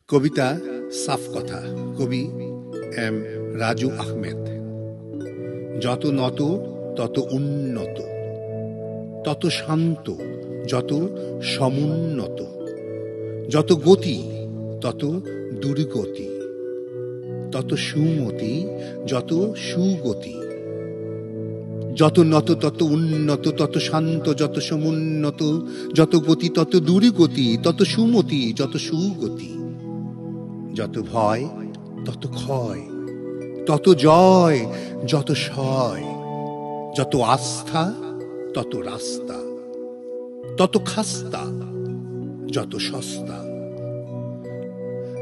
কবিতা সাফ কথা, কবি এম রাজু আহমেদ। যত নত তত উন্নত, তত শান্ত যত সমুন্নত, যত গতি তত দুর্গতি, তত সুমতি যত সুগতি। যত নত তত উন্নত, তত শান্ত যত সমুন্নত, যত গতি তত দুর্গতি, তত সুমতি যত সুগতি। যত ভয় তত ক্ষয়, তত জয় যত সয়, যত আস্থা তত রাস্তা, তত খাস্তা যত সস্তা।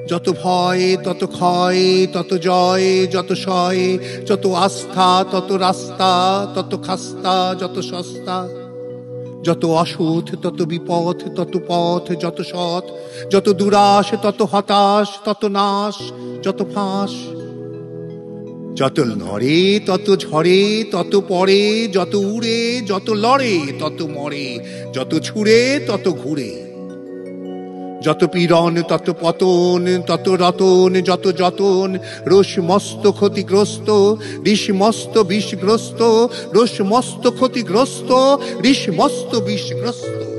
যত ভয় তত ক্ষয়, তত জয় যত সয়, যত আস্থা তত রাস্তা, তত খাস্তা যত সস্তা। যত অসুখ তত বিপথ, তত পথ যত সৎ, যত দুরাশ তত হতাশ, তত নাশ যত ফাঁস। যত নড়ে তত ঝরে, তত পড়ে যত উড়ে, যত লড়ে তত মরে, যত ছুড়ে তত ঘুরে। যত পীড়ন তত পতন, তত রতন যত যতন, রোষ মস্ত ক্ষতিগ্রস্ত, ঋষ মস্ত বিষগ্রস্ত, রোষ মস্ত ক্ষতিগ্রস্ত, ঋষ মস্ত বিষগ্রস্ত।